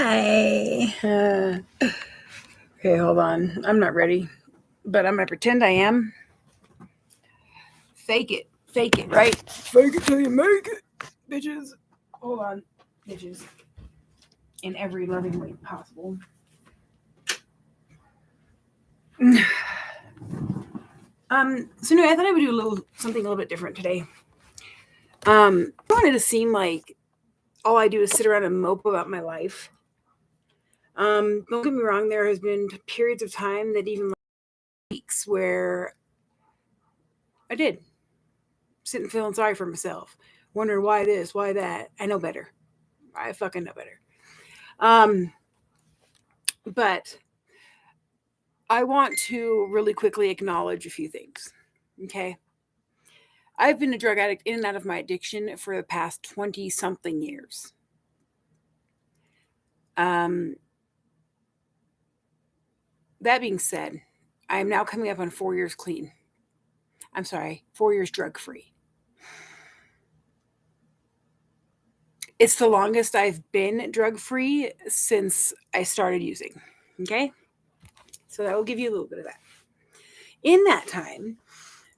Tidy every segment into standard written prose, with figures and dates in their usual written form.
Hi. Okay, hold on. I'm not ready, but I'm going to pretend I am. Fake it. Fake it, right? Fake it till you make it, bitches. Hold on, bitches. In every loving way possible. So anyway, I thought I would do something a little bit different today. I wanted to seem like all I do is sit around and mope about my life. Don't get me wrong, there has been periods of time that even weeks where I did sitting feeling sorry for myself, wondering why this, why that. I know better. I fucking know better. But I want to really quickly acknowledge a few things. Okay. I've been a drug addict in and out of my addiction for the past 20 something years. That being said, I am now coming up on 4 years clean. I'm sorry, 4 years drug free. It's the longest I've been drug free since I started using. Okay. So that will give you a little bit of that. In that time,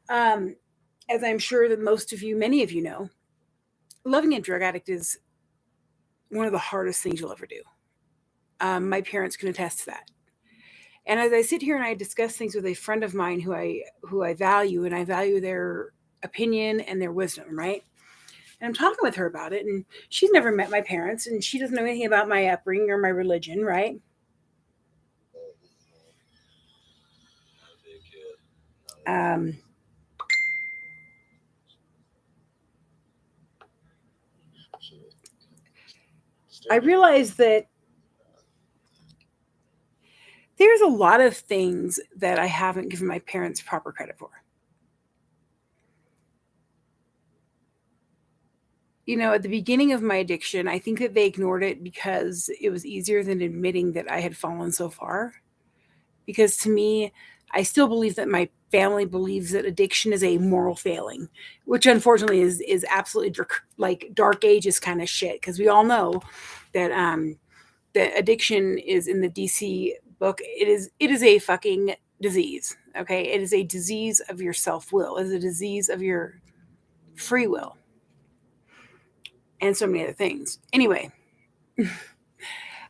as I'm sure that many of you know, loving a drug addict is one of the hardest things you'll ever do. My parents can attest to that. And as I sit here and I discuss things with a friend of mine who I value, and I value their opinion and their wisdom, right? And I'm talking with her about it, and she's never met my parents, and she doesn't know anything about my upbringing or my religion, right? Um, I realize that there's a lot of things that I haven't given my parents proper credit for. At the beginning of my addiction, I think that they ignored it because it was easier than admitting that I had fallen so far. Because to me, I still believe that my family believes that addiction is a moral failing, which unfortunately is absolutely dark ages kind of shit. Because we all know that that addiction is in the DC book. It is a fucking disease. Okay, it is a disease of your self will. It is a disease of your free will, and so many other things. Anyway,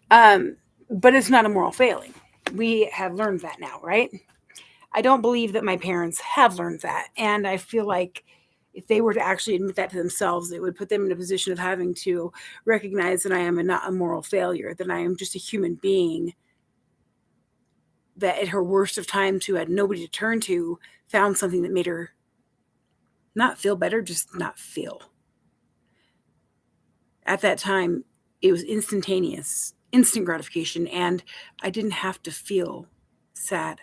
but it's not a moral failing. We have learned that now, right? I don't believe that my parents have learned that. And I feel like if they were to actually admit that to themselves, it would put them in a position of having to recognize that I am not a moral failure, that I am just a human being that at her worst of times, who had nobody to turn to, found something that made her not feel better, just not feel. At that time, it was instantaneous, instant gratification, and I didn't have to feel sad,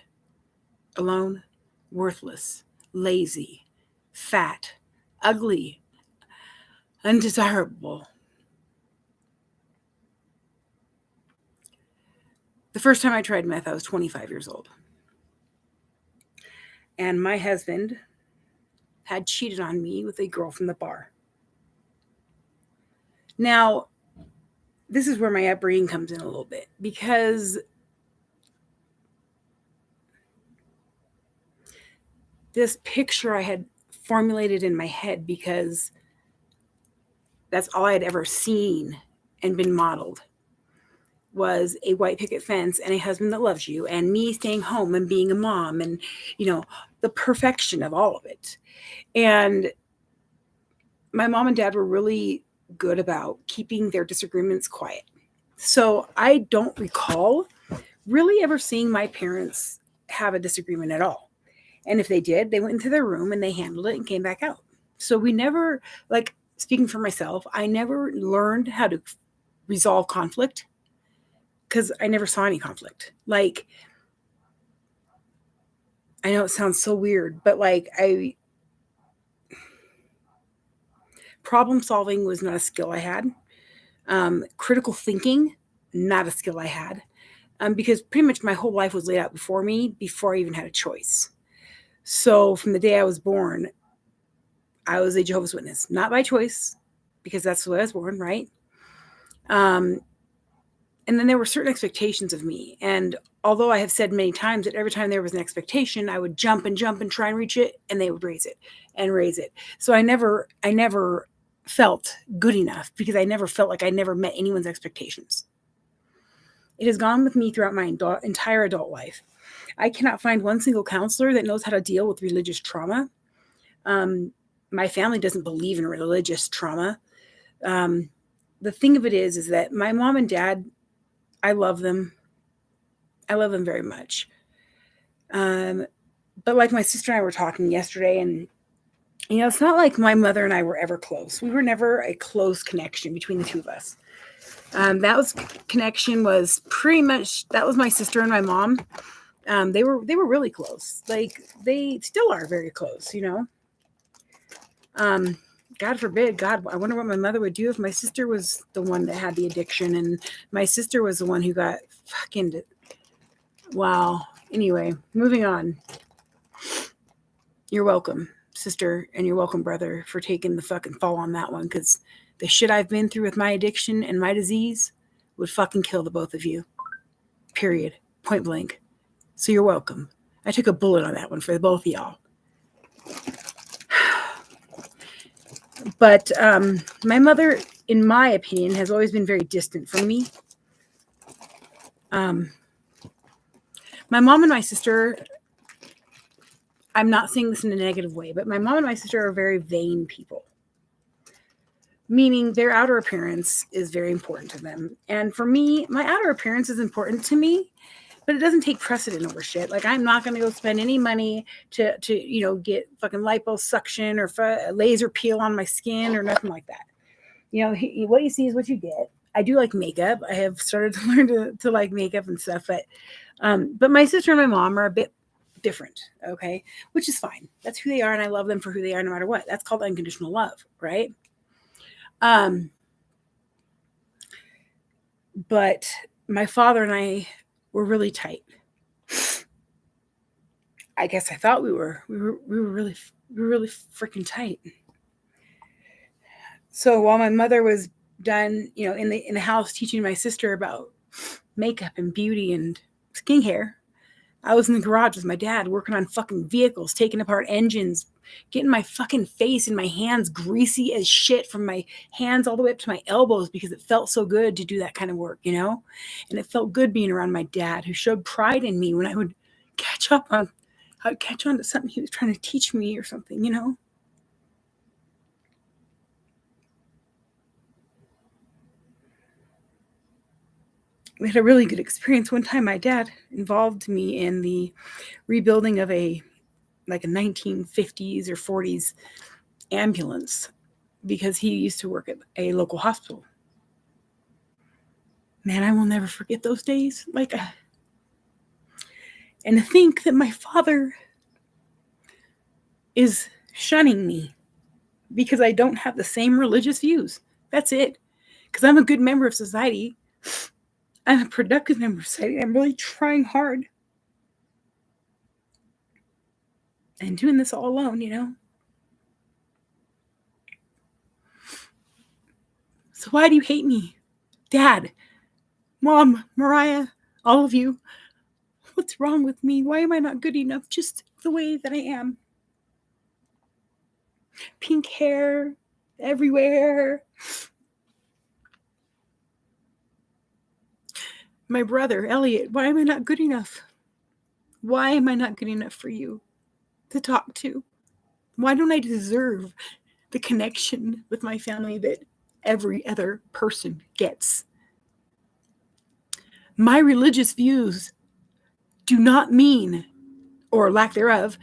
alone, worthless, lazy, fat, ugly, undesirable. The first time I tried meth, I was 25 years old. And my husband had cheated on me with a girl from the bar. Now, this is where my upbringing comes in a little bit, because this picture I had formulated in my head, because that's all I had ever seen and been modeled, was a white picket fence and a husband that loves you, and me staying home and being a mom, and the perfection of all of it. And my mom and dad were really good about keeping their disagreements quiet. So I don't recall really ever seeing my parents have a disagreement at all. And if they did, they went into their room and they handled it and came back out. So we never, speaking for myself, I never learned how to resolve conflict because I never saw any conflict. I know it sounds so weird, but problem solving was not a skill I had. Critical thinking, not a skill I had. Because pretty much my whole life was laid out before me before I even had a choice. So from the day I was born, I was a Jehovah's Witness, not by choice, because that's the way I was born, right? And then there were certain expectations of me. And although I have said many times that every time there was an expectation, I would jump and try and reach it, and they would raise it and raise it. So I never felt good enough because I never felt like I never met anyone's expectations. It has gone with me throughout my entire adult life. I cannot find one single counselor that knows how to deal with religious trauma. My family doesn't believe in religious trauma. The thing of it is that my mom and dad, I love them. I love them very much. But like my sister and I were talking yesterday, and it's not like my mother and I were ever close. We were never a close connection between the two of us. Connection was pretty much, that was my sister and my mom. They were really close. Like, they still are very close, God forbid, God, I wonder what my mother would do if my sister was the one that had the addiction and my sister was the one who got fucking, wow. Anyway, moving on. You're welcome, sister, and you're welcome, brother, for taking the fucking fall on that one, because the shit I've been through with my addiction and my disease would fucking kill the both of you. Period. Point blank. So you're welcome. I took a bullet on that one for the both of y'all. But my mother, in my opinion, has always been very distant from me. My mom and my sister, I'm not saying this in a negative way, but my mom and my sister are very vain people. Meaning their outer appearance is very important to them. And for me, my outer appearance is important to me, but it doesn't take precedent over shit. Like, I'm not going to go spend any money to get fucking liposuction or a laser peel on my skin or nothing like that. What you see is what you get. I do like makeup. I have started to learn to like makeup and stuff, but my sister and my mom are a bit different, okay? Which is fine. That's who they are, and I love them for who they are no matter what. That's called unconditional love, right? But my father and I were really tight. I guess I thought we were really freaking tight. So while my mother was done, in the house teaching my sister about makeup and beauty and skincare, I was in the garage with my dad working on fucking vehicles, taking apart engines, getting my fucking face and my hands greasy as shit from my hands all the way up to my elbows because it felt so good to do that kind of work, And it felt good being around my dad, who showed pride in me when I would catch on to something he was trying to teach me or something, We had a really good experience. One time my dad involved me in the rebuilding of a 1950s or 40s ambulance because he used to work at a local hospital. Man, I will never forget those days. And to think that my father is shunning me because I don't have the same religious views. That's it. Because I'm a good member of society. I'm a productive member of society. I'm really trying hard. And doing this all alone, So why do you hate me? Dad, Mom, Mariah, all of you. What's wrong with me? Why am I not good enough just the way that I am? Pink hair everywhere. My brother, Elliot, why am I not good enough? Why am I not good enough for you to talk to? Why don't I deserve the connection with my family that every other person gets? My religious views do not mean, or lack thereof,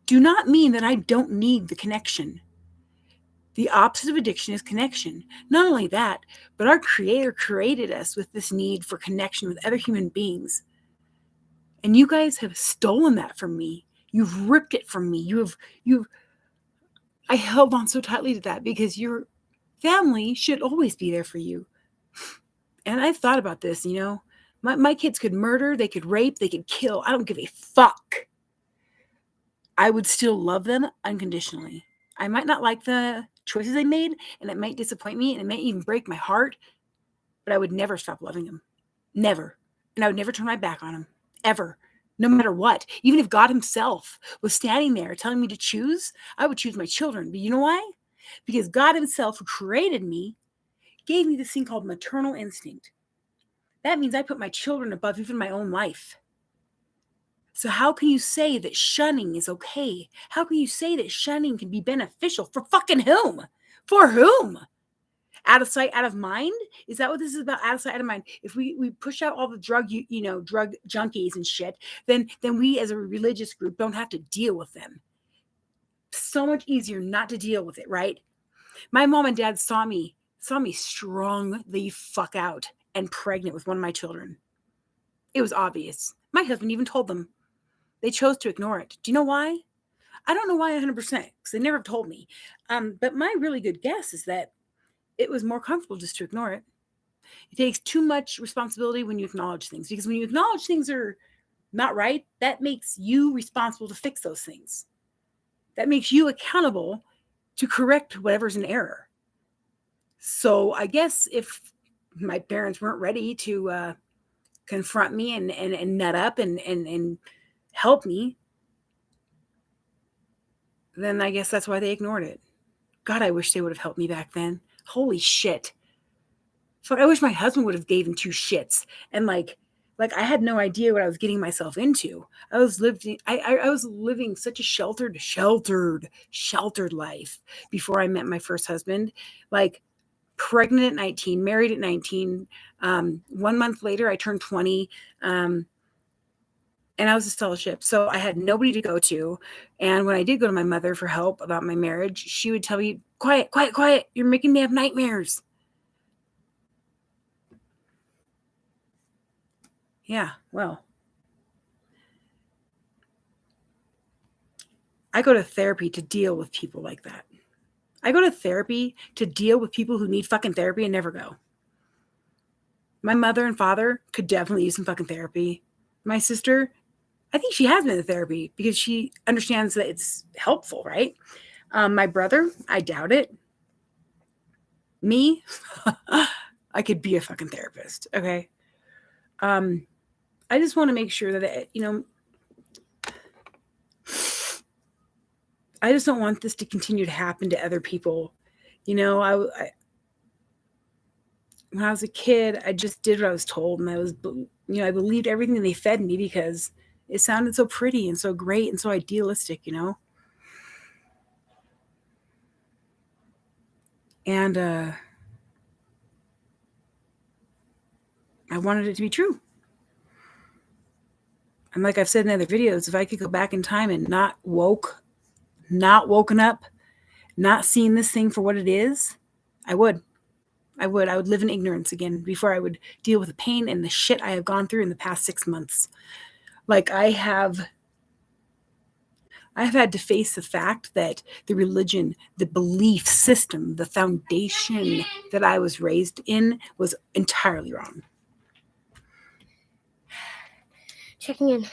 do not mean that I don't need the connection. The opposite of addiction is connection. Not only that, but our Creator created us with this need for connection with other human beings. And you guys have stolen that from me. You've ripped it from me. I held on so tightly to that because your family should always be there for you. And I've thought about this, My kids could murder, they could rape, they could kill. I don't give a fuck. I would still love them unconditionally. I might not like the choices they made, and it might disappoint me, and it may even break my heart, but I would never stop loving them. Never. And I would never turn my back on him. Ever. No matter what. Even if God himself was standing there telling me to choose, I would choose my children. But you know why? Because God himself, who created me, gave me this thing called maternal instinct. That means I put my children above even my own life. So how can you say that shunning is okay? How can you say that shunning can be beneficial? For fucking whom? For whom? Out of sight, out of mind? Is that what this is about? Out of sight, out of mind. If we push out all the drug junkies and shit, then we as a religious group don't have to deal with them. So much easier not to deal with it, right? My mom and dad saw me strong the fuck out and pregnant with one of my children. It was obvious. My husband even told them. They chose to ignore it. Do you know why? I don't know why 100%, because they never told me. But my really good guess is that it was more comfortable just to ignore it. It takes too much responsibility when you acknowledge things, because when you acknowledge things are not right, that makes you responsible to fix those things. That makes you accountable to correct whatever's in error. So I guess if my parents weren't ready to confront me and nut up and help me, then I guess that's why they ignored it. God, I wish they would have helped me back then. Holy shit. Fuck, I wish my husband would have given two shits. And like I had no idea what I was getting myself into. I was living such a sheltered life before I met my first husband. Like pregnant at 19, married at 19. 1 month later, I turned 20. And I was a scholarship. So I had nobody to go to. And when I did go to my mother for help about my marriage, she would tell me, quiet. You're making me have nightmares. Yeah, well, I go to therapy to deal with people like that. I go to therapy to deal with people who need fucking therapy and never go. My mother and father could definitely use some fucking therapy. My sister, I think she has been to therapy because she understands that it's helpful, right? My brother, I doubt it. Me, I could be a fucking therapist, okay? I just want to make sure that, I just don't want this to continue to happen to other people. When I was a kid, I just did what I was told, and I believed everything they fed me because it sounded so pretty and so great and so idealistic, And I wanted it to be true. And like I've said in other videos, if I could go back in time and not woken up, not seeing this thing for what it is, I would live in ignorance again before I would deal with the pain and the shit I have gone through in the past 6 months. Like I have had to face the fact that the religion, the belief system, the foundation that I was raised in was entirely wrong. Checking in.